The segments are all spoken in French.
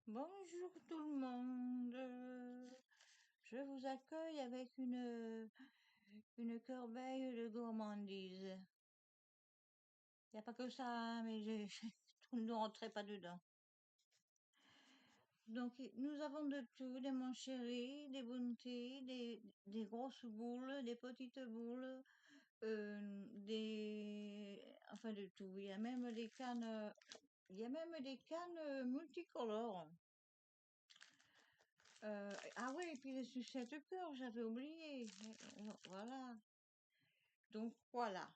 Bonjour tout le monde. Je vous accueille avec une corbeille de gourmandise. Il n'y a pas que ça, hein, mais tout ne rentrait pas dedans. Donc, nous avons de tout, des mancheries, des bounties, des grosses boules, des petites boules, enfin de tout. Il y a même des cannes, multicolores. Ah oui, et puis les sucettes cœur, j'avais oublié. Voilà. Donc voilà,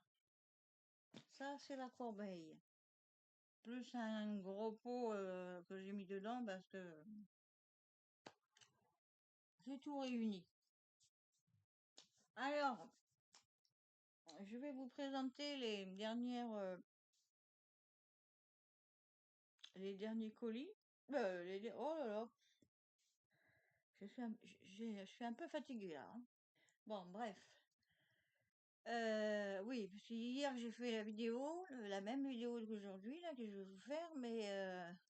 ça c'est la corbeille. Plus un gros pot que j'ai mis dedans parce que j'ai tout réuni. Alors, je vais vous présenter les derniers colis. Oh là là, je suis un peu fatiguée là, hein. Bon, bref. Oui, parce que hier j'ai fait la vidéo, la même vidéo qu'aujourd'hui là que je vais vous faire, mais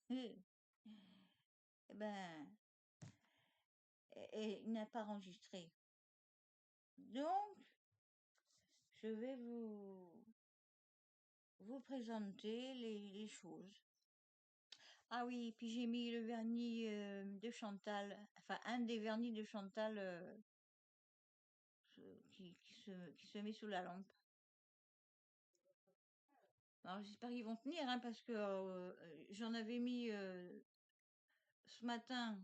eh ben, il n'a pas enregistré. Donc, je vais vous présenter les choses. Ah oui, puis j'ai mis le vernis de Chantal, enfin un des vernis de Chantal qui se met sous la lampe. Alors j'espère qu'ils vont tenir, hein, parce que j'en avais mis ce matin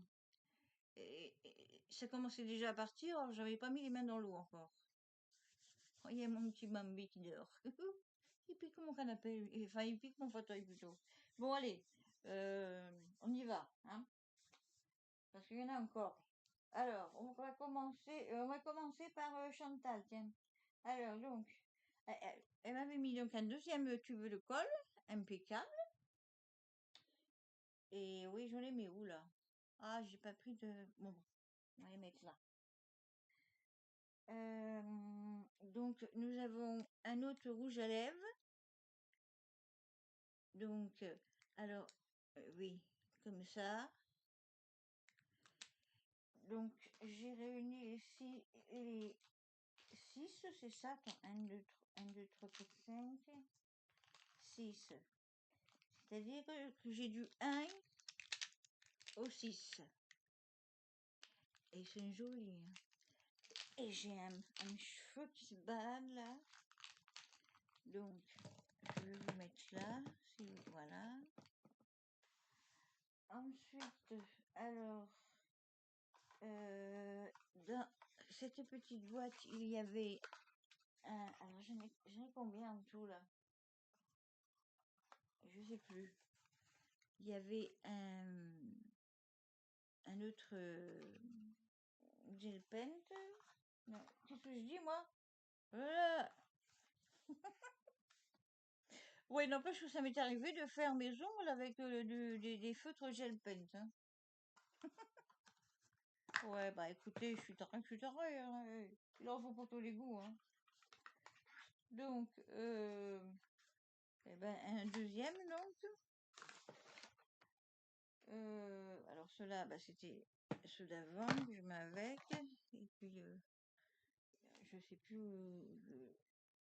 et ça commençait déjà à partir, alors j'avais pas mis les mains dans l'eau encore. Oh, il y a mon petit Bambi qui dort. Il pique mon canapé, enfin il pique mon fauteuil plutôt. Bon allez, on y va, hein, parce qu'il y en a encore. Alors, on va commencer par Chantal, tiens. Alors donc, elle m'avait mis donc un deuxième tube de colle, impeccable. Et oui, je l'ai mis où là? Ah, j'ai pas pris de. Bon, on va les mettre là. Donc, nous avons un autre rouge à lèvres. Donc, alors, oui, comme ça. Donc, j'ai réuni les 6, c'est ça? 1, 2, 3, 4, 5, 6. C'est-à-dire que j'ai du 1 au 6. Et ils sont jolis, hein. Et j'ai un cheveu qui se balade là. Donc, je vais vous mettre là. Voilà. Ensuite, alors, dans cette petite boîte, il y avait un. Alors, j'en ai combien en tout là? Je sais plus. Il y avait un autre gel paint. Non, qu'est-ce que je dis moi? Voilà. Ouais, n'empêche que ça m'est arrivé de faire mes ongles avec des feutres gel paint, hein. Ouais, bah écoutez, je suis taré, hein. Il en faut pour tous les goûts, hein. Donc, eh ben, un deuxième, donc. Alors, ceux-là, bah, c'était ceux d'avant que je mets avec. Et puis, je sais plus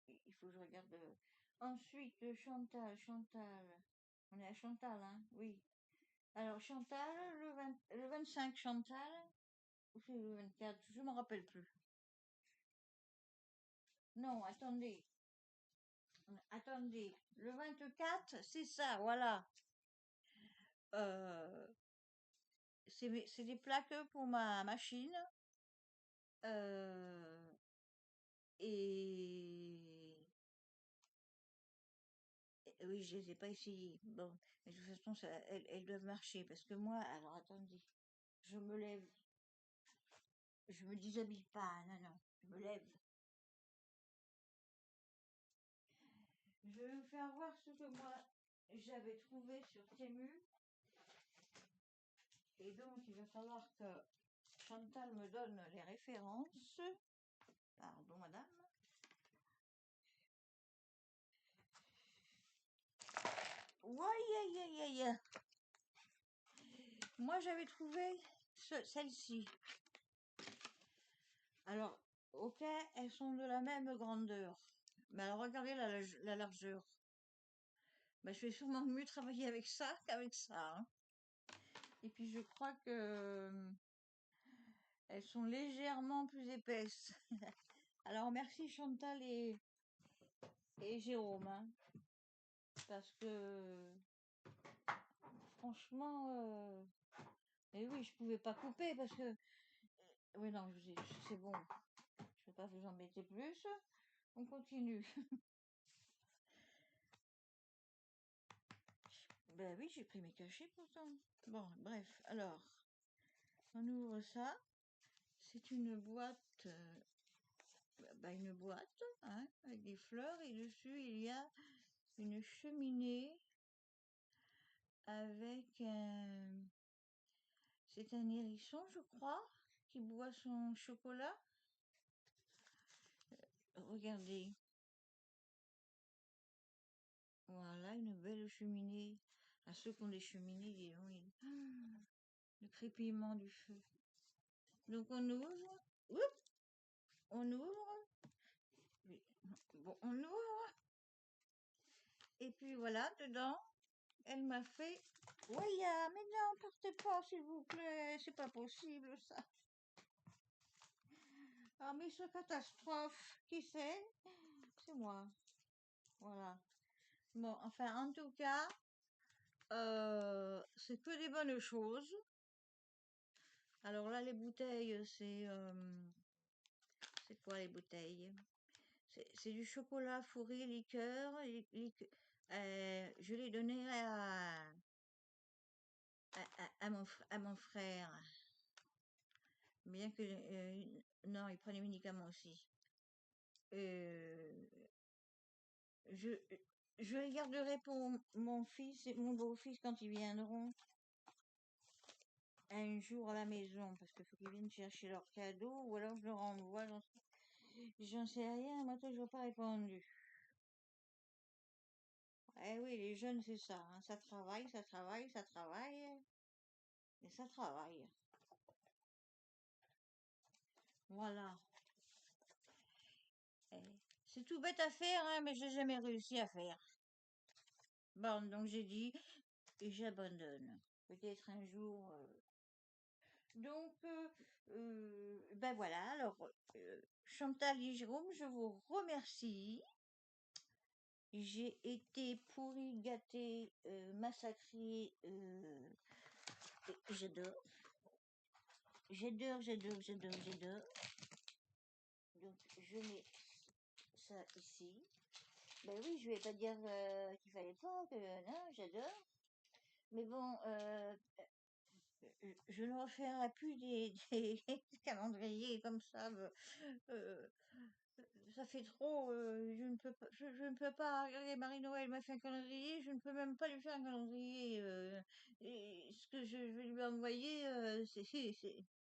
il faut que je regarde. Ensuite, Chantal. On est à Chantal, hein, oui. Alors, Chantal, le 25 Chantal, ou c'est le 24, je ne me rappelle plus. Non, attendez. Attendez. Le 24, c'est ça, voilà. Euh, c'est des plaques pour ma machine. Euh, et, oui, je les ai pas essayées. Bon, mais de toute façon, elles doivent marcher parce que moi, alors attendez, je me lève, je me déshabille pas, non, non, je me lève. Je vais vous faire voir ce que moi j'avais trouvé sur Temu. Et donc, il va falloir que Chantal me donne les références. Pardon, madame. Ouais, yeah. Moi, j'avais trouvé celle-ci. Alors, ok, elles sont de la même grandeur. Mais alors, regardez la largeur. Ben, je vais sûrement mieux travailler avec ça qu'avec ça, hein. Et puis, je crois que elles sont légèrement plus épaisses. Alors, merci Chantal et Jérôme, hein, parce que franchement, et oui, je pouvais pas couper parce que, oui, non, c'est bon, je vais pas vous embêter plus. On continue. Ben oui, j'ai pris mes cachets pourtant. Bon, bref, alors, on ouvre ça. C'est une boîte, une boîte, hein, avec des fleurs, et dessus il y a une cheminée avec un... C'est un hérisson, je crois, qui boit son chocolat. Regardez. Voilà, une belle cheminée. À ceux qui ont des cheminées, dis donc, le crépillement du feu. Donc on ouvre. Oups, on ouvre. Oui, bon, on ouvre. Et puis voilà, dedans, elle m'a fait... Oui, mais non, partez pas, s'il vous plaît. C'est pas possible, ça. Ah, mais ce catastrophe, qui c'est? C'est moi. Voilà. Bon, enfin, en tout cas, c'est que des bonnes choses. Alors là, les bouteilles, c'est quoi les bouteilles? C'est du chocolat fourré liqueur. Je l'ai donné à mon frère. Bien que... non, il prend des médicaments aussi. Euh, je, je les garderai pour mon fils et mon beau-fils quand ils viendront un jour à la maison, parce qu'il faut qu'ils viennent chercher leurs cadeaux, ou alors je leur envoie, j'en sais rien, moi toujours pas répondu. Eh oui, les jeunes, c'est ça, hein, ça travaille, ça travaille, ça travaille, et ça travaille. Voilà. C'est tout bête à faire, hein, mais j'ai jamais réussi à faire. Bon, donc j'ai dit, et j'abandonne. Peut-être un jour. Donc, ben voilà, alors, Chantal et Jérôme, je vous remercie. J'ai été pourrie, gâtée, massacrée. J'adore. J'adore, j'adore, j'adore, j'adore. Donc, je mets ça ici. Ben oui, je vais pas dire qu'il fallait pas, que non, j'adore. Mais bon, je ne referai plus des calendriers comme ça. Euh, ça fait trop. Je ne peux pas. Regardez, Marie-Noël m'a fait un calendrier. Je ne peux même pas lui faire un calendrier. Et ce que je vais lui envoyer, c'est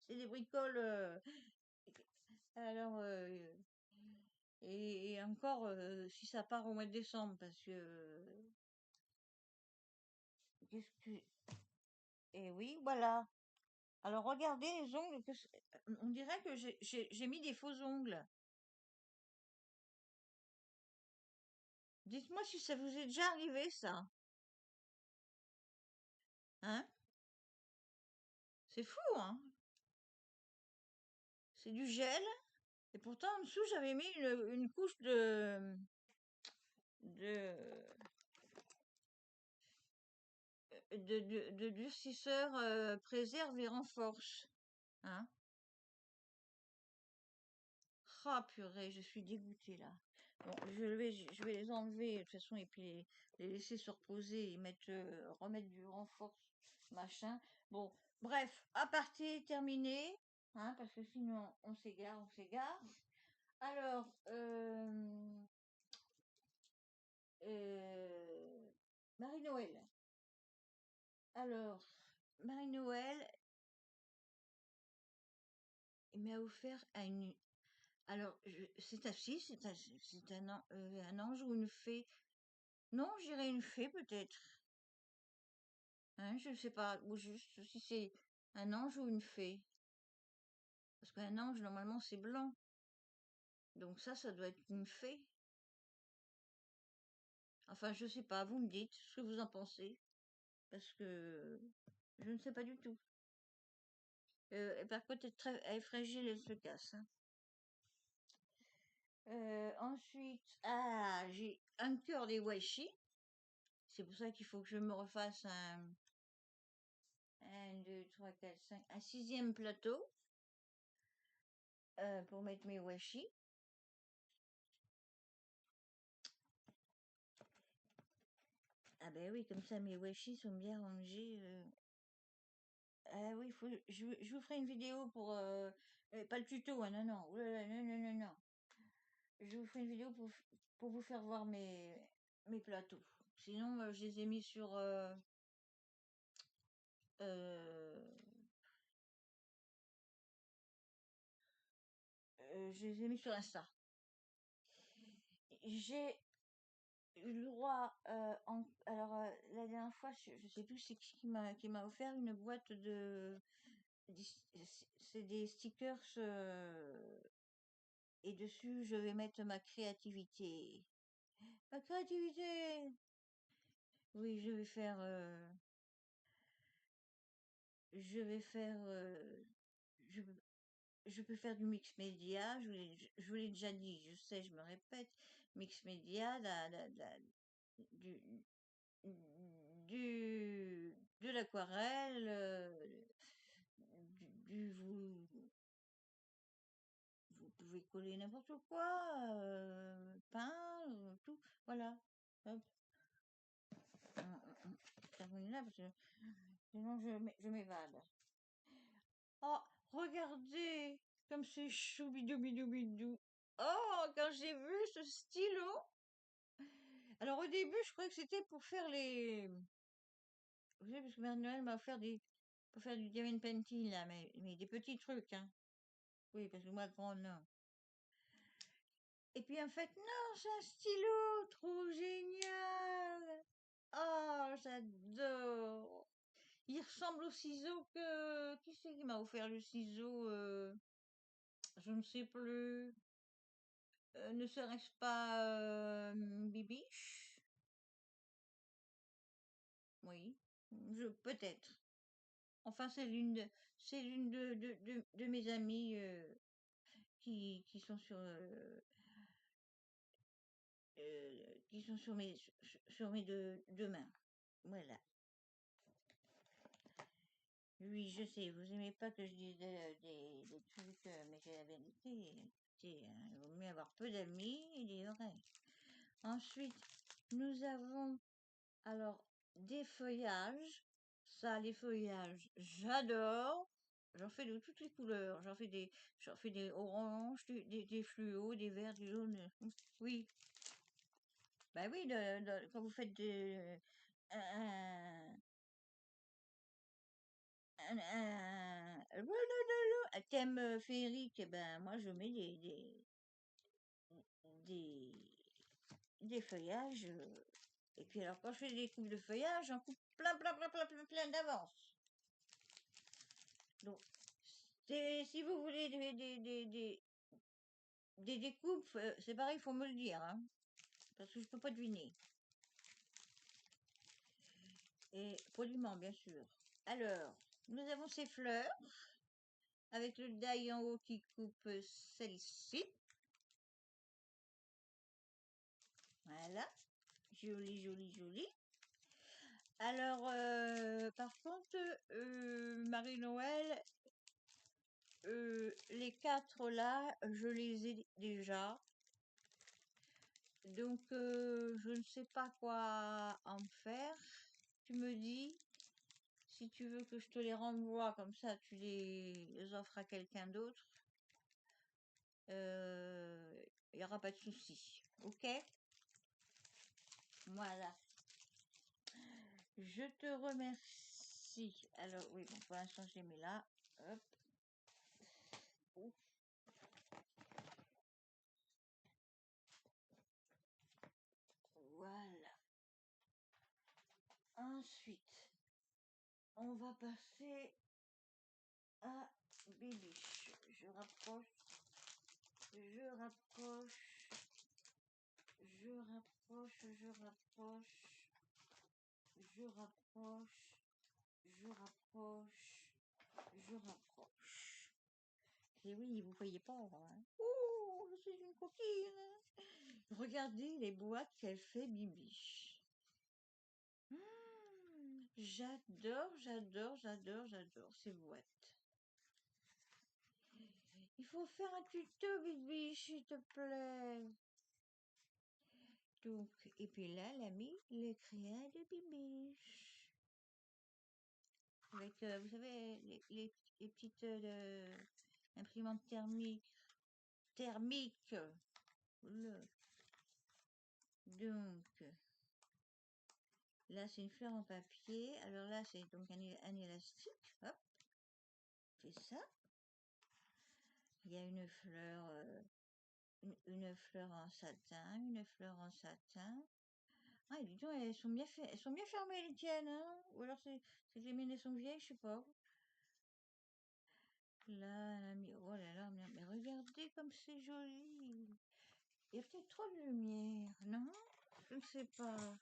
des bricoles. Alors, et encore, si ça part au mois de décembre, parce que qu'est-ce que... Et oui, voilà. Alors regardez les ongles, on dirait que j'ai mis des faux ongles. Dites-moi si ça vous est déjà arrivé, ça. Hein? C'est fou, hein? C'est du gel. Et pourtant, en dessous, j'avais mis une couche de, de durcisseur préserve et renforce. Hein? Ah, purée, je suis dégoûtée, là. Bon, je vais les enlever, de toute façon, et puis les laisser se reposer et remettre du renforce, machin. Bon, bref, à partir, terminé, hein, parce que sinon, on s'égare, on s'égare. Alors, Marie-Noël. Alors, Marie-Noël, il m'a offert une... Alors, c'est assis, c'est un ange ou une fée. Non, j'irais une fée peut-être. Hein, je sais pas, ou juste si c'est un ange ou une fée. Parce qu'un ange, normalement, c'est blanc. Donc ça doit être une fée. Enfin, je sais pas, vous me dites ce que vous en pensez. Parce que je ne sais pas du tout. Et par contre, elle est fragile, elle se casse, hein. Ensuite, j'ai un cœur des washi. C'est pour ça qu'il faut que je me refasse un, 2, 3, 4, 5, un sixième plateau pour mettre mes washi. Ah ben oui, comme ça mes washi sont bien rangés. Ah oui, je vous ferai une vidéo pour... pas le tuto, hein, non, non, oh là là, non, non, non, non. Je vous ferai une vidéo pour vous faire voir mes plateaux. Sinon, je les ai mis sur... euh, je les ai mis sur Insta. J'ai eu le droit, alors la dernière fois, je sais plus c'est qui m'a offert une boîte c'est des stickers et dessus je vais mettre ma créativité. Ma créativité! Oui, je vais faire, je, je peux faire du mix média, je vous l'ai déjà dit, je sais, je me répète, mix média, du, de l'aquarelle, vous pouvez coller n'importe quoi, peindre, tout, voilà. Hop. Termine là parce que sinon je m'évade. Oh, regardez comme c'est choubidoubidou. Oh, quand j'ai vu ce stylo. Alors au début, je croyais que c'était pour faire les. Vous savez, parce que Mère Noël m'a offert pour faire du diamond painting là, mais des petits trucs, hein. Oui, parce que moi, grand, non. Et puis en fait, non, c'est un stylo, trop génial. Oh, j'adore. Il ressemble au ciseau que... Qui c'est qui m'a offert le ciseau je ne sais plus. Ne serait-ce pas Bibiche? Oui, peut-être. Enfin, c'est l'une de mes amies qui sont sur mes deux mains. Voilà. Oui, je sais, vous aimez pas que je dise des trucs, mais c'est la vérité. Il vaut mieux avoir peu d'amis et des vrais. Ensuite, nous avons alors des feuillages. Ça, les feuillages, j'adore. J'en fais de toutes les couleurs. J'en fais des oranges, des fluos, des verts, des jaunes. Oui, bah oui, quand vous faites un, un thème féerique, eh ben moi je mets des, des feuillages. Et puis alors quand je fais des coupes de feuillage, j'en coupe plein, plein, plein, plein, plein, plein d'avance. Donc, si vous voulez des découpes, c'est pareil, il faut me le dire, hein, parce que je peux pas deviner. Et poliment, bien sûr. Alors, nous avons ces fleurs, avec le die en haut qui coupe celle-ci. Voilà, joli, joli, joli. Alors, par contre, Marie-Noël, les 4 là, je les ai déjà. Donc, je ne sais pas quoi en faire. Tu me dis, si tu veux que je te les renvoie, comme ça tu les offres à quelqu'un d'autre. Il n'y aura pas de souci. Ok? Voilà. Je te remercie. Alors, oui, bon, pour l'instant, je les mets là. Hop. Ouf. Voilà. Ensuite, va passer à Bibiche. Je rapproche, je rapproche, je rapproche, je rapproche, je rapproche, je rapproche, je rapproche. Et oui, vous voyez pas, hein. Oh, je suis une coquine. Regardez les boîtes qu'elle fait, Bibiche. J'adore, j'adore, j'adore, j'adore ces boîtes. Il faut faire un tuto, Bibiche, s'il te plaît. Donc, et puis là, elle a mis le crayon de Bibiche. Avec, vous savez, les petites imprimantes thermiques. Le. Donc, là, c'est une fleur en papier. Alors là, c'est donc un élastique. Hop, fait ça. Il y a une fleur, une fleur en satin, une fleur en satin. Ah, dis donc, elles sont bien fermées les tiennes, hein? Ou alors c'est que les miennes elles sont vieilles, je sais pas. Là, elle a mis, oh là là, mais regardez comme c'est joli. Il y a peut-être trop de lumière, non? Je ne sais pas.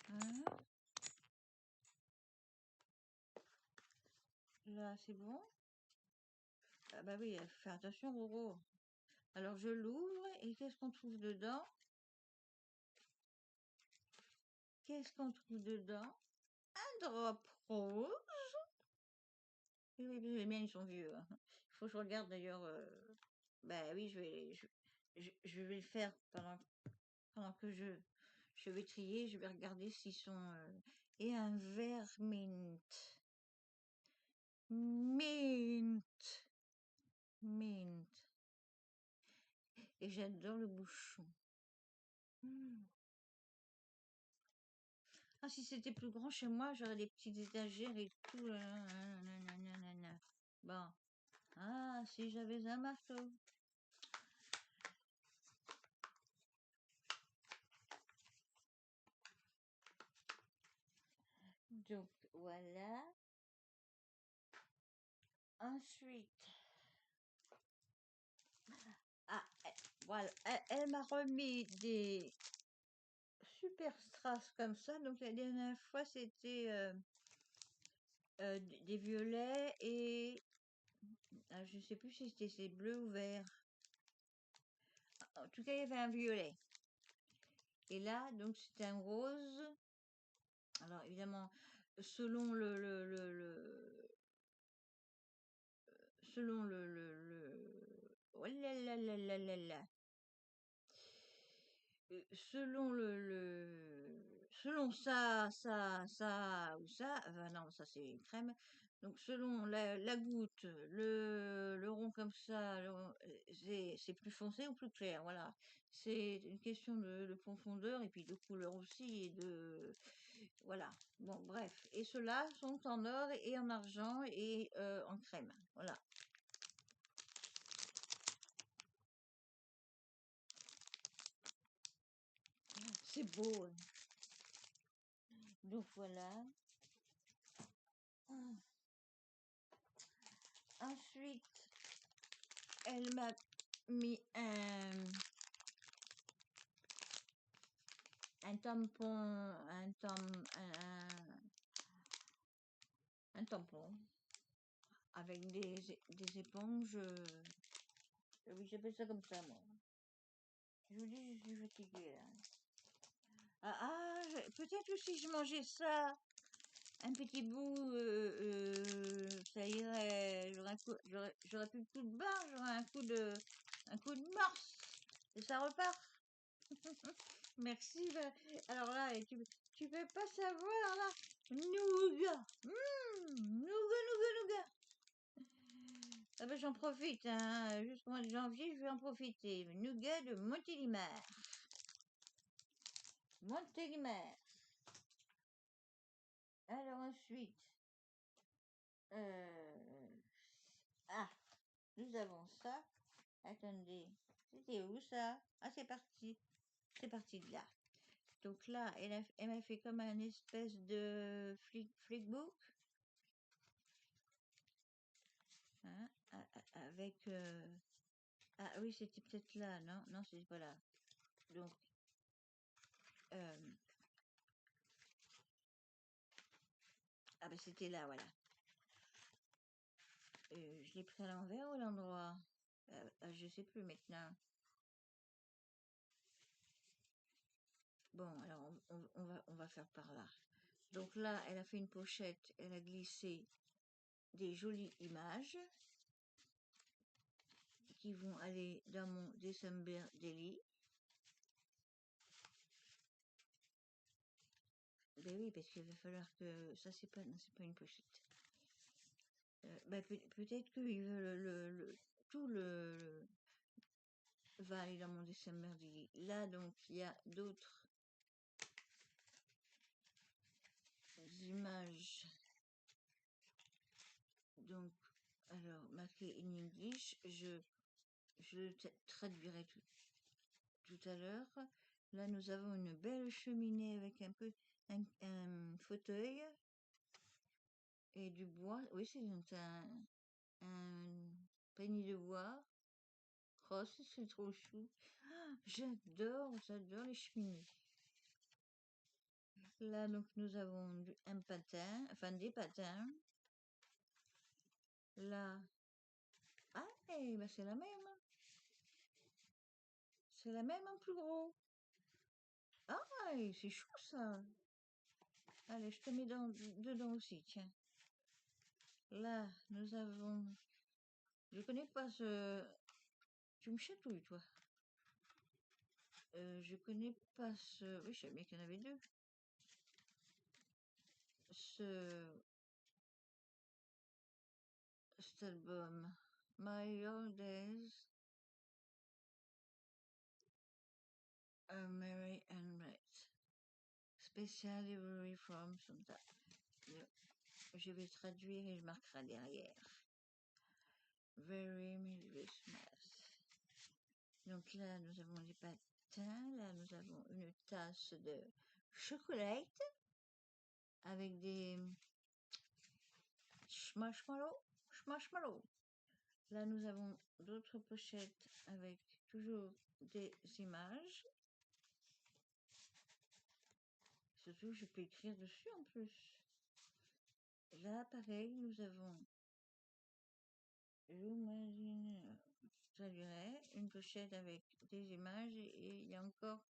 Hein? Là, c'est bon? Ah bah oui, fais attention, Roro. Alors, je l'ouvre et qu'est-ce qu'on trouve dedans? Qu'est-ce qu'on trouve dedans? Un drop rose. Oui, oui, les miens, ils sont vieux, hein. Il faut que je regarde d'ailleurs. Bah oui, je vais le faire pendant que je vais trier. Je vais regarder s'ils sont. Et un vert mint. Mint. Mint. Et j'adore le bouchon. Ah, si c'était plus grand chez moi, j'aurais des petites étagères et tout. Nanana. Bon. Ah, si j'avais un marteau. Donc, voilà. Ensuite, ah, voilà, elle m'a remis des super strass comme ça. Donc, la dernière fois, c'était des violets et je sais plus si c'était bleu ou vert. En tout cas, il y avait un violet. Et là, donc, c'était un rose. Alors, évidemment, selon selon oh là là là là là là. Selon selon ça ou ça, enfin non, ça c'est une crème. Donc selon la goutte, le rond comme ça, c'est plus foncé ou plus clair, voilà. C'est une question de profondeur et puis de couleur aussi et de voilà. Bon, bref. Et ceux-là sont en or et en argent et en crème, voilà. C'est beau, hein. Donc voilà. Ensuite, elle m'a mis un tampon, un tampon avec des éponges. Oui, j'appelle ça comme ça, moi. Je vous dis, je suis fatiguée, là. Peut-être que si je mangeais ça, un petit bout, ça irait. J'aurais plus de coup de barre, j'aurais un coup de morse. Et ça repart. Merci. Alors là, tu peux pas savoir là. Nougat. Nougat, nougat, nougat. Ah ben j'en profite, hein. Jusqu'au mois de janvier, je vais en profiter. Nougat de Montélimar. Montélimar. Alors ensuite, ah, nous avons ça. Attendez, c'était où ça? Ah, c'est parti. C'est parti de là. Donc là, elle m'a fait comme un espèce de Flickbook, hein, avec... ah oui, c'était peut-être là, non? Non, c'était pas là. Donc, ah ben c'était là, voilà. Je l'ai pris à l'envers ou à l'endroit? Je sais plus maintenant. Bon, alors on va faire par là. Donc là, elle a fait une pochette, elle a glissé des jolies images qui vont aller dans mon December Daily. Ben oui, parce qu'il va falloir que... Ça, c'est pas, non, c'est pas une pochette. Ben, peut-être que tout va aller dans mon December Daily. Là, donc, il y a d'autres images. Donc, alors, marqué in English, je traduirai tout à l'heure. Là, nous avons une belle cheminée avec un fauteuil et du bois. Oui, c'est un panier de bois. Oh, c'est trop chou. Ah, j'adore les cheminées. Là, donc, nous avons un patin, enfin des patins. Là, ah, eh ben, c'est la même. C'est la même en plus gros. Ah, c'est chou ça. Allez, je te mets dedans aussi, tiens. Là, nous avons... Je connais pas ce... Tu me chatouilles, toi. Je connais pas ce... Oui, je savais bien qu'il y en avait deux. Cet album. My Old Days. Mary and Brett. Special Delivery from Santa. Je vais traduire et je marquerai derrière. Very Merry Christmas. Donc là, nous avons les patins. Là, nous avons une tasse de chocolat avec des marshmallows. Là, nous avons d'autres pochettes avec toujours des images. Surtout, je peux écrire dessus en plus. Là, pareil, nous avons une pochette avec des images et il y a encore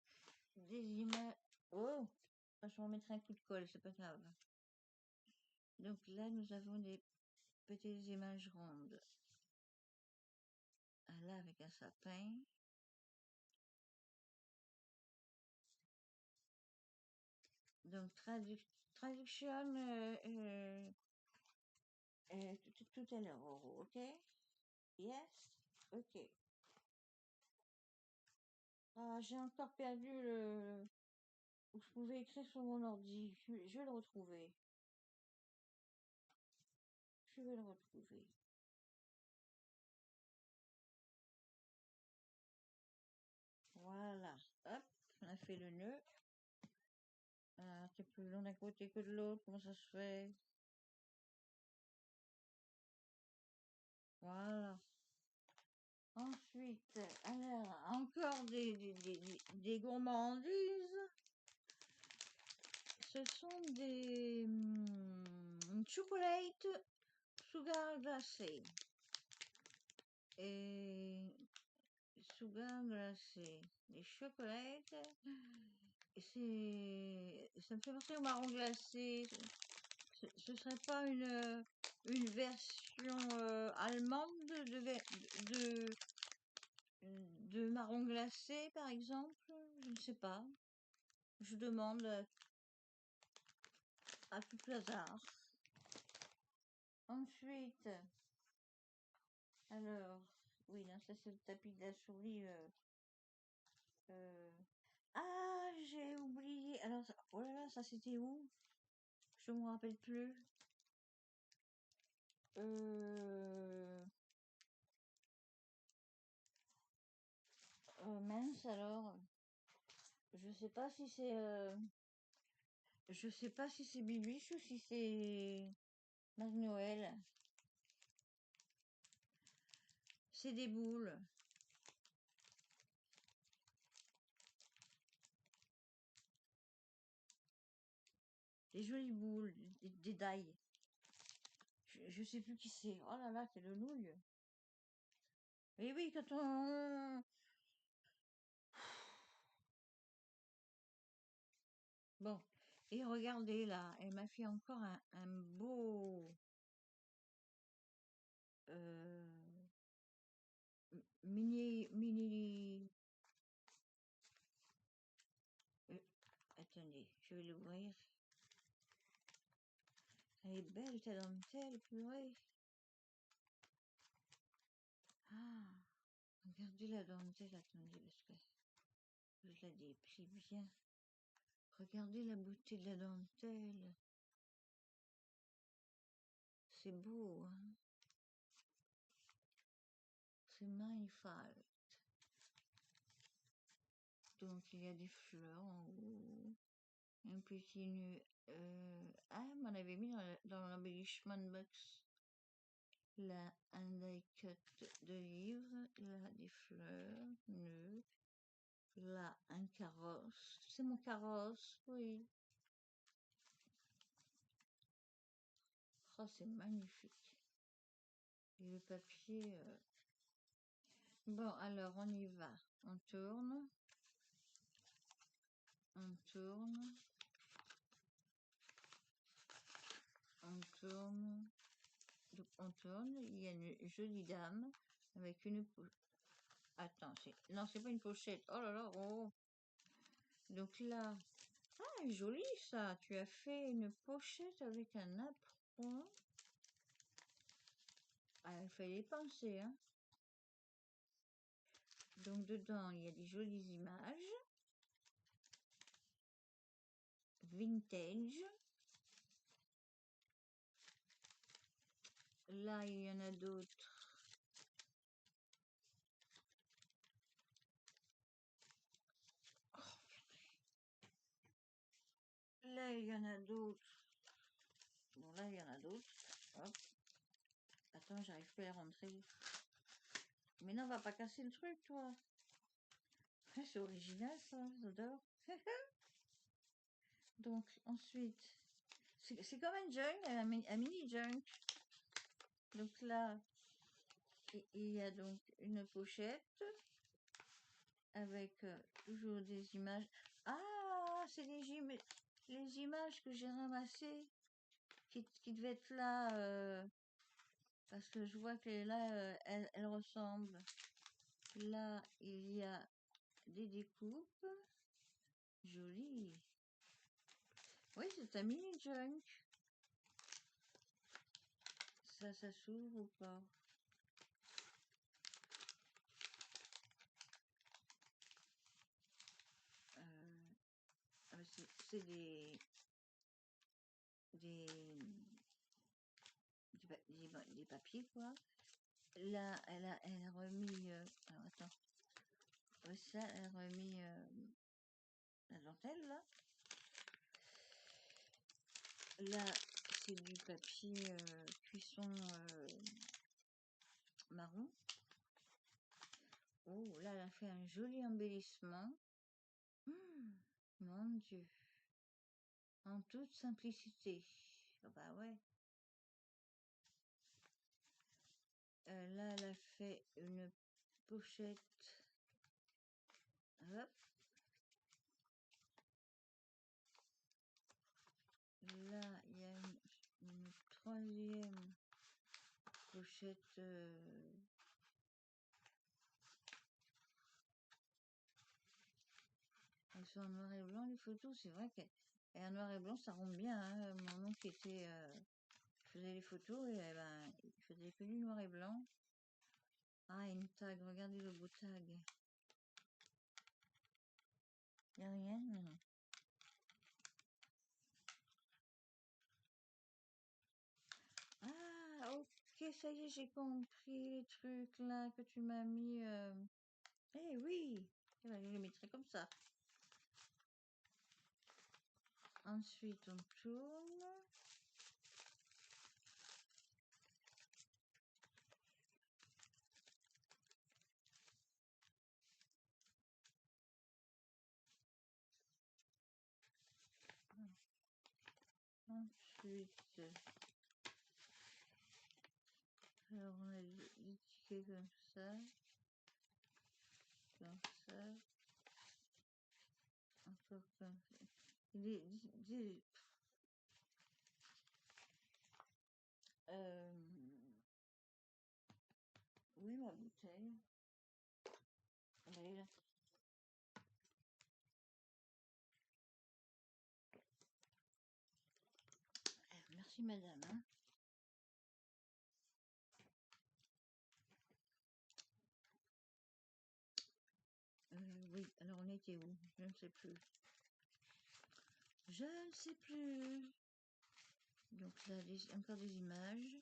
des images. Oh, je vais mettre un coup de colle, c'est pas grave. Donc là, nous avons des petites images rondes. Ah, là, avec un sapin. Donc, traduction tout à l'heure, ok? Yes? Ok. Ah, j'ai encore perdu où je pouvais écrire sur mon ordi. Je vais le retrouver. Je vais le retrouver. Voilà. Hop, on a fait le nœud. Ah, c'est plus long d'un côté que de l'autre. Comment ça se fait? Voilà. Ensuite, alors, encore des gourmandises. Ce sont des chocolates sugar glacé. Et sugar glacé. Les chocolates. Ça me fait penser au marron glacé. Ce serait pas une version allemande de marron glacé, par exemple? Je ne sais pas. Je demande à tout hasard. Ensuite, alors, oui, là, ça c'est le tapis de la souris. Ah, j'ai oublié. Alors, oh là là, ça c'était où? Je me rappelle plus. Mince alors. Je sais pas si c'est Je sais pas si c'est Bibiche ou si c'est Marie Noël. C'est des boules. Des jolies boules, des dailles. Je sais plus qui c'est. Oh là là, c'est le nouille. Et oui, quand on... Bon. Et regardez là, elle m'a fait encore un beau... mini... euh, attendez, je vais l'ouvrir. Elle est belle ta dentelle, purée. Ah, regardez la dentelle, attendez, parce que je la déplie bien. Regardez la beauté de la dentelle. C'est beau, hein. C'est magnifique. Donc il y a des fleurs en haut. Un petit nu. Ah, on avait mis dans l'embellishment box. Là, un die cut de livre. Là, des fleurs, nœuds. Là, un carrosse. C'est mon carrosse, oui. Oh, c'est magnifique. Et le papier. Bon, alors, on y va. On tourne. On tourne. On tourne. Donc, on tourne. Il y a une jolie dame avec une... Attends, non, c'est pas une pochette. Oh là là, oh. Donc là... Ah, joli ça. Tu as fait une pochette avec un apron. Ah, il fallait penser, hein. Donc dedans, il y a des jolies images. Vintage. Là, il y en a d'autres. Là, il y en a d'autres. Bon, là, il y en a d'autres. Hop. Attends, j'arrive pas à les rentrer. Mais non, on va pas casser le truc, toi. C'est original, ça, j'adore. Donc, ensuite, c'est comme un junk, un mini junk. Donc là, il y a donc une pochette avec toujours des images. Ah, c'est les images que j'ai ramassées qui devaient être là parce que je vois que là, elles ressemblent. Là, il y a des découpes. Jolies. Oui, c'est un mini junk. Ça s'ouvre ou pas? C'est des, des papiers, quoi. Là, elle a remis... alors, attends. Ça, elle a remis la dentelle, là. Là, c'est du papier cuisson marron. Oh, là, elle a fait un joli embellissement. Mon Dieu. En toute simplicité. Oh, bah ouais. Là, elle a fait une pochette. Hop. Là, il y a une troisième pochette. Elles sont en noir et blanc, les photos. C'est vrai qu'en noir et blanc, ça rend bien. Hein. Mon oncle faisait les photos et ben, il faisait que du noir et blanc. Ah, une tag. Regardez le beau tag. Il n'y a rien, non. Ah, ok, ça y est, j'ai compris les trucs là que tu m'as mis. Eh oui, eh ben, je les mettrai comme ça. Ensuite, on tourne. Ensuite, alors on a les tickets comme ça, encore comme ça. Oui, ma bouteille. Elle est là. Merci madame. Hein. Oui, alors on était où? Je ne sais plus. Je ne sais plus. Donc là, encore des images.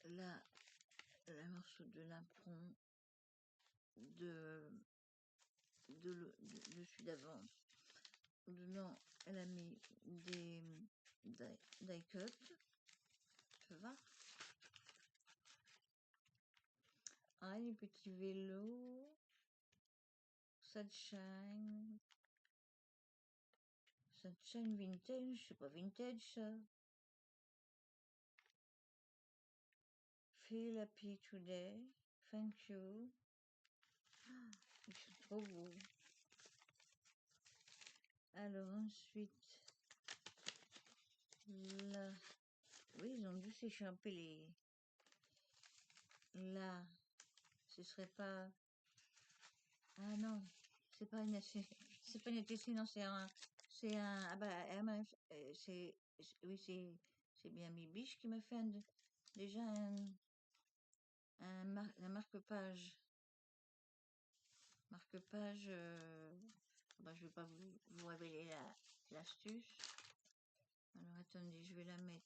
Là, la morceau de l'impron de celui d'avant. Dedans, elle a mis des die cut. Tu peux voir? Ah, les petits vélos. Sunshine. Sunshine vintage. C'est pas vintage, ça. Feel happy today. Thank you. Ils sont trop beaux. Alors ensuite, là, oui, ils ont dû s'échapper les. Là, ce serait pas. Ah non, c'est pas une. C'est pas une TC, non, c'est un. Ah bah, oui, c'est bien Bibiche qui m'a fait déjà un marque-page. Marque-page. Bah, je vais pas vous révéler l'astuce. Alors attendez, je vais la mettre.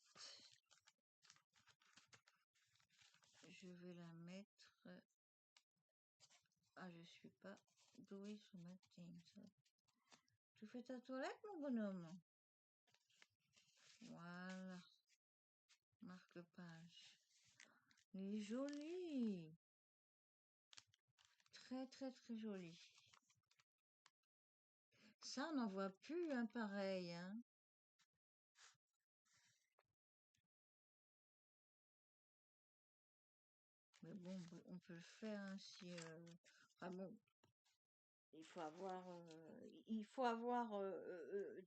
Je vais la mettre. Ah, je suis pas douée sur ma team. Tu fais ta toilette, mon bonhomme? Voilà. Marque-page. Il est joli. Très, très, très joli. Ça, on n'en voit plus un pareil. Hein. Mais bon, on peut le faire hein, si. Enfin bon, il faut avoir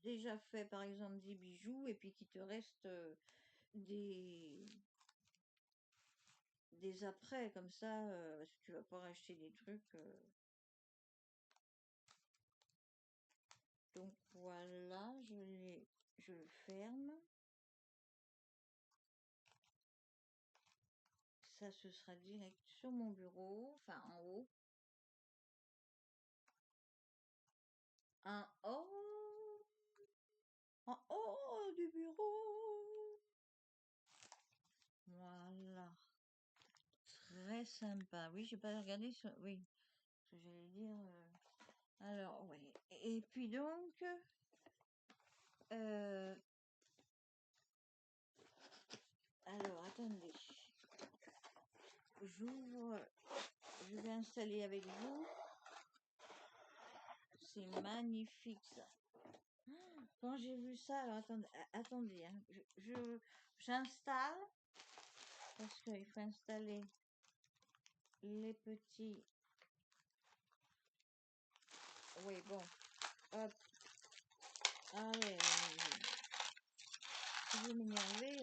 déjà fait par exemple des bijoux et puis qu'il te reste des après comme ça parce que tu vas pas racheter des trucs. Donc voilà, je le ferme. Ça, ce sera direct sur mon bureau, enfin en haut. En haut, en haut du bureau. Voilà. Très sympa. Oui, j'ai pas regardé sur. Oui, ce que j'allais dire. Alors, oui. Et puis donc, alors, attendez. J'ouvre. Je vais installer avec vous. C'est magnifique ça. Quand j'ai vu ça, alors attendez, hein, j'installe parce qu'il faut installer les petits. Oui, bon, hop, allez, si vous m'énervez,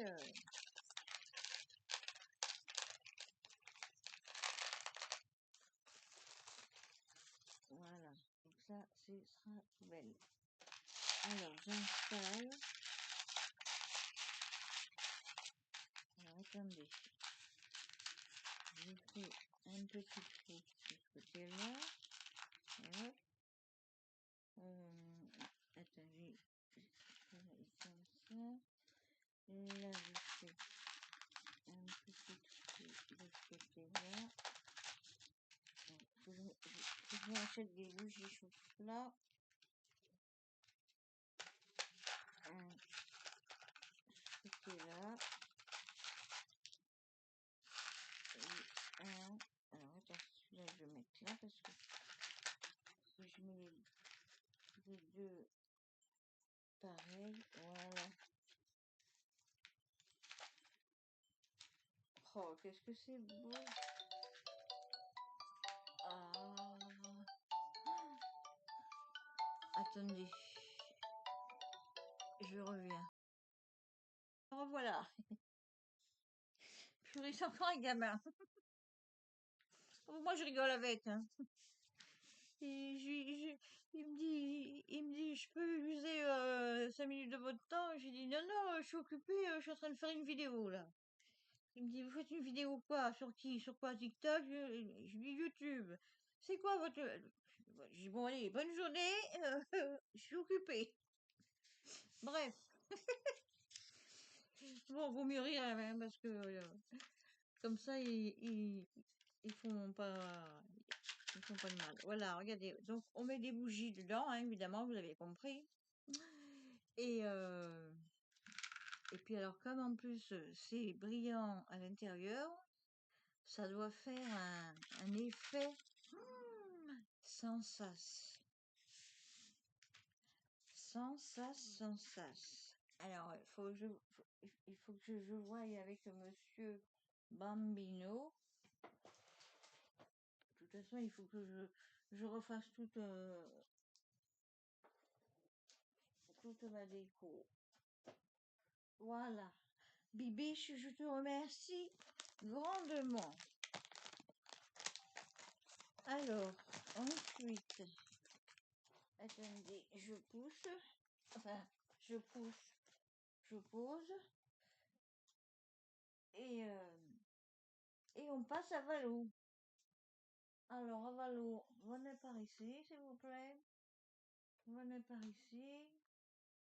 voilà, donc ça, ce sera belle. Alors, j'installe. Alors, attendez. Je fais un petit trou de ce côté-là. Hop. Attendez. Comme ça. Là, je fais un petit trou de ce côté-là. je achète des bougies chocolat. C'était là. Et un. Alors, attends, celui-là, je vais le mettre là parce que si je mets les deux pareils, voilà. Oh, qu'est-ce que c'est beau! Ah. Attendez, je reviens. Revoilà. Purée, c'est encore un gamin. Moi, je rigole avec. Hein. Et il me dit, je peux user 5 minutes de votre temps. J'ai dit, non, non, je suis occupée, je suis en train de faire une vidéo là. Il me dit, vous faites une vidéo quoi? Sur qui? Sur quoi? TikTok? Je dis YouTube. C'est quoi votre... Je dis, bon, allez, bonne journée, je suis occupée. Bref. Bon, vaut mieux rire hein, parce que comme ça, ils font pas... Ils font pas de mal. Voilà, regardez. Donc, on met des bougies dedans, hein, évidemment, vous avez compris. Et, et puis, alors, comme en plus, c'est brillant à l'intérieur, ça doit faire un effet sans sas. Sans sas, sans sas. Alors, il faut que je voie avec monsieur Bambino. De toute façon, il faut que je refasse toute ma déco. Voilà. Bibiche, je te remercie grandement. Alors, ensuite, attendez, je pousse. Enfin, je pousse, je pose. Et on passe à Valou. Alors, à Valou, venez par ici, s'il vous plaît. Venez par ici.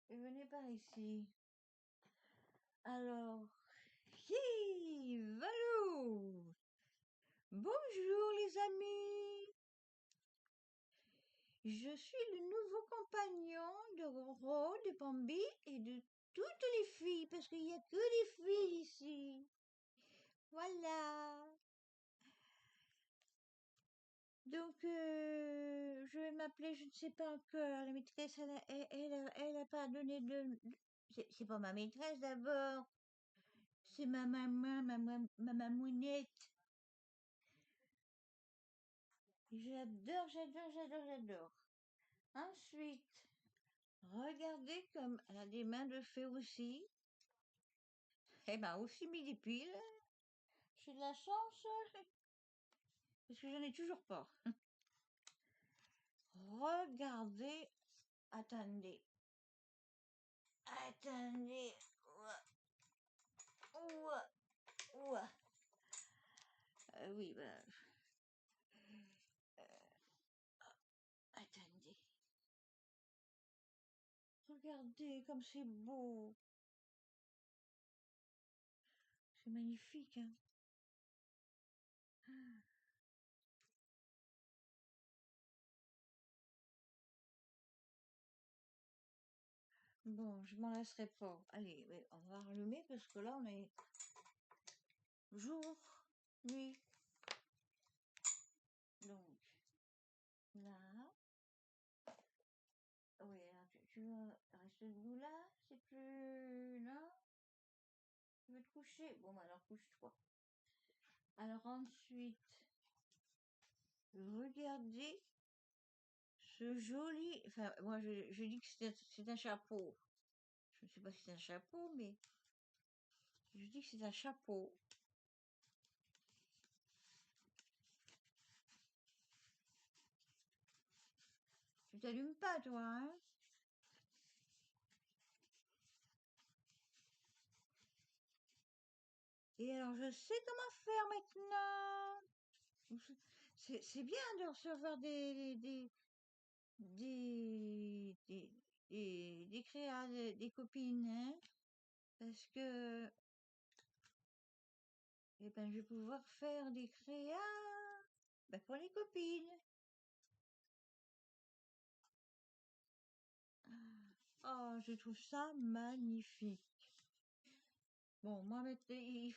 Et venez par ici. Alors, hi, Valou. Bonjour les amis. Je suis le nouveau compagnon de Roro, de Bambi et de toutes les filles, parce qu'il n'y a que des filles ici. Voilà. Donc, je vais m'appeler, je ne sais pas encore. La maîtresse, elle a pas donné de... C'est pas ma maîtresse d'abord. C'est ma maman, ma mamounette. J'adore, j'adore, j'adore, j'adore. Ensuite, regardez comme elle a des mains de fée aussi. Elle m'a aussi mis des piles. J'ai de la chance. Parce que j'en ai toujours pas. Regardez. Attendez. Attendez. Ouah. Ouah. Oui, bah. Attendez. Regardez comme c'est beau. C'est magnifique, hein. Bon, je m'en lasserai pas. Allez, ouais, on va rallumer parce que là, on est jour, nuit. Donc, là. Oui, alors tu vas rester debout là. C'est plus là. Tu veux te coucher? Bon, bah alors couche-toi. Alors ensuite, regardez ce joli... Enfin, moi, je dis que c'est un chapeau. Je ne sais pas si c'est un chapeau, mais je dis que c'est un chapeau. Tu t'allumes pas, toi, hein? Et alors, je sais comment faire maintenant. C'est bien de recevoir des créas, des copines, hein? Parce que, eh ben, je vais pouvoir faire des créas, ben, pour les copines. Oh, je trouve ça magnifique. Bon, moi, il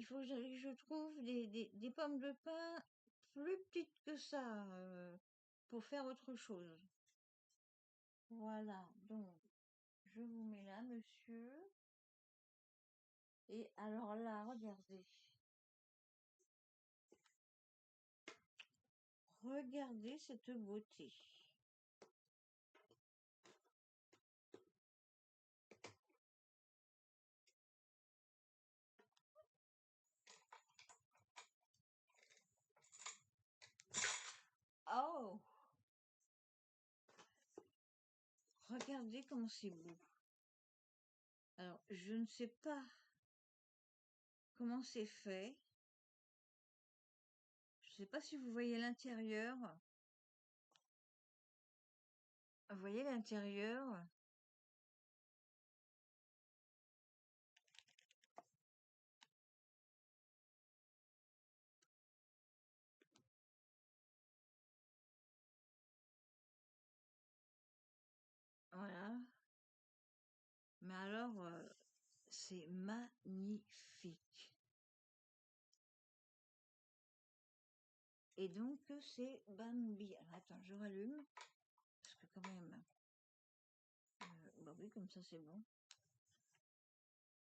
faut que je trouve des pommes de pin plus petites que ça pour faire autre chose. Voilà, donc je vous mets là, monsieur. Et alors là, regardez. Regardez cette beauté. Oh, regardez comment c'est beau. Alors, je ne sais pas comment c'est fait. Je ne sais pas si vous voyez l'intérieur. Vous voyez l'intérieur? Voilà. Mais alors, c'est magnifique. Et donc, c'est Bambi. Alors, attends, je rallume. Parce que quand même, bah oui, comme ça, c'est bon.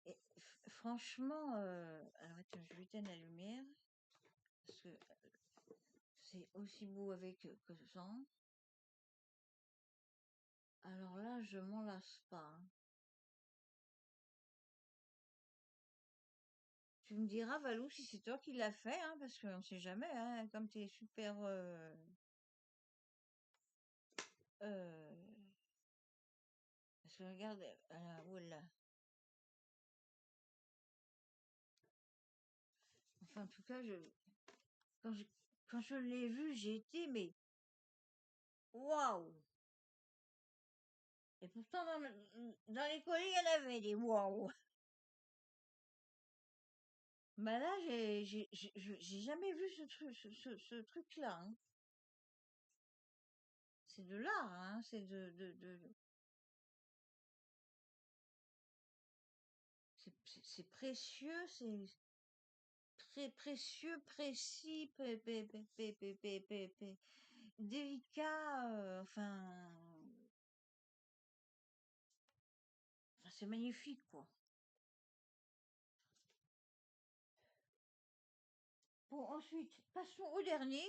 Et franchement, alors attends, je vais éteindre la lumière. Parce que c'est aussi beau avec que sans. Alors là, je m'en lasse pas, hein. Tu me diras, Valou, si c'est toi qui l'as fait, hein, parce qu'on sait jamais, hein, comme tu es super... parce que regarde, voilà. Enfin, en tout cas, quand je, quand je l'ai vu, j'ai été, mais waouh! Et pourtant, dans les colis, il y en avait des waouh! Mais là, j'ai jamais vu ce truc-là, hein. C'est de l'art, hein, c'est c'est précieux, c'est très précieux, précis, délicat, enfin, c'est magnifique, quoi. Bon, ensuite, passons au dernier.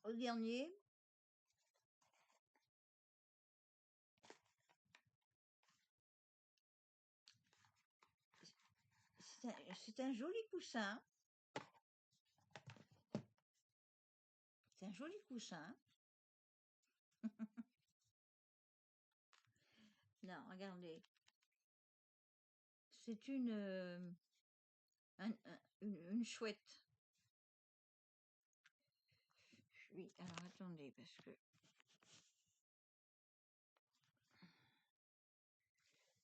Au dernier, c'est un joli coussin. C'est un joli coussin. Non, regardez. C'est une chouette. Oui, alors attendez, parce que...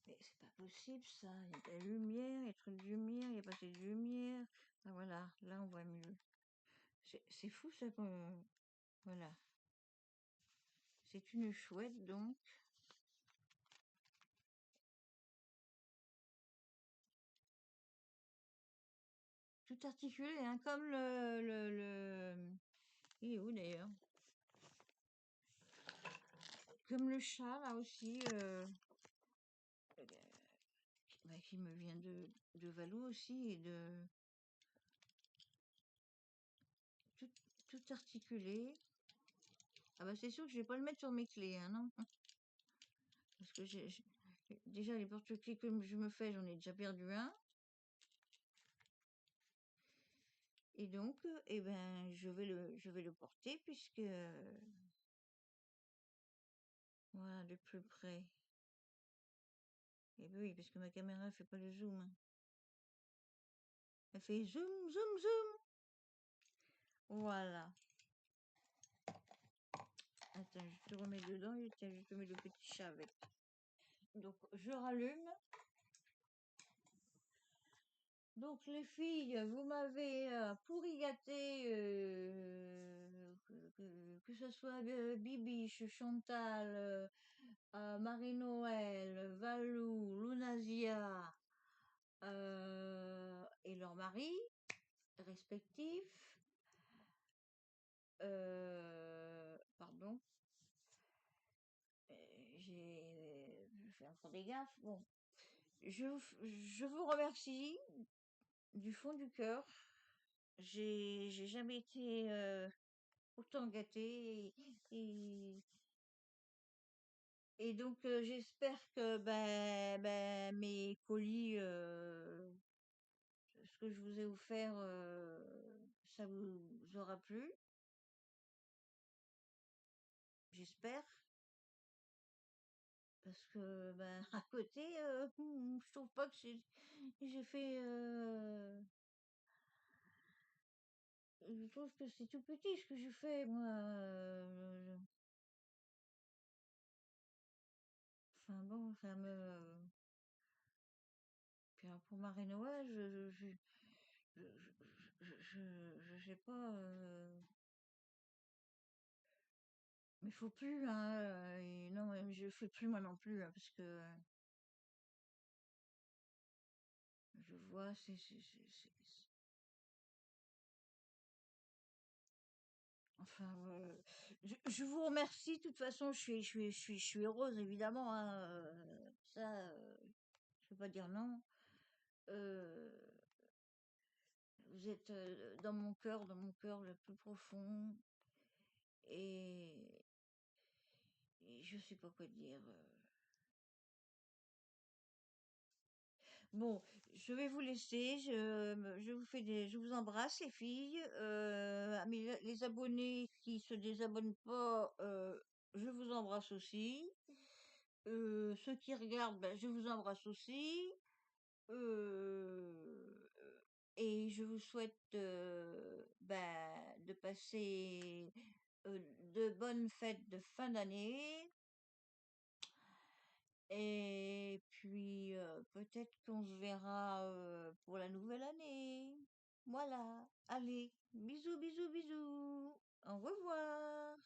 Mais c'est pas possible, ça. Il y a de la lumière, il y a trop de lumière, il n'y a pas assez de lumière. Ah, voilà, là, on voit mieux. C'est fou, ça, qu'on... Voilà. C'est une chouette, donc. Tout articulé, hein, comme il est où, d'ailleurs? Comme le chat, là aussi, bah, qui me vient de Valou aussi, et de... Tout, tout articulé. Ah bah c'est sûr que je vais pas le mettre sur mes clés, hein, non? Parce que déjà les porte-clés que je me fais, j'en ai déjà perdu un. Et donc, eh ben, je vais le porter puisque, voilà, de plus près. Et ben oui, parce que ma caméra fait pas le zoom, hein. Elle fait zoom, zoom, zoom. Voilà. Attends, je te remets dedans et tiens, je te mets le petit chat avec. Donc, je rallume. Donc les filles, vous m'avez pourri gâté, que ce soit Bibiche, Chantal, Marie-Noël, Valou, Lunazia et leurs maris respectifs. Pardon, j'ai fait encore des gaffes. Bon, je vous remercie du fond du cœur. J'ai jamais été autant gâtée et donc j'espère que mes colis, ce que je vous ai offert, ça vous aura plu. J'espère parce que à côté, je trouve pas que j'ai fait. Je trouve que c'est tout petit ce que j'ai fait moi. Enfin bon, ça me. Puis alors, pour Marine-Noël, je sais pas. Mais faut plus, hein. Et non, mais je fais plus moi non plus, hein, parce que je vois, enfin, je vous remercie. De toute façon, je suis heureuse, évidemment, hein. Ça, je peux pas dire non. Euh, vous êtes dans mon cœur le plus profond. Et, et je sais pas quoi dire. Bon, je vais vous laisser. Je vous fais je vous embrasse les filles. Mais les abonnés qui se désabonnent pas, je vous embrasse aussi. Ceux qui regardent, je vous embrasse aussi. Euh, et je vous souhaite de passer euh, de bonnes fêtes de fin d'année. Et puis, peut-être qu'on se verra pour la nouvelle année. Voilà. Allez, bisous, bisous, bisous. Au revoir.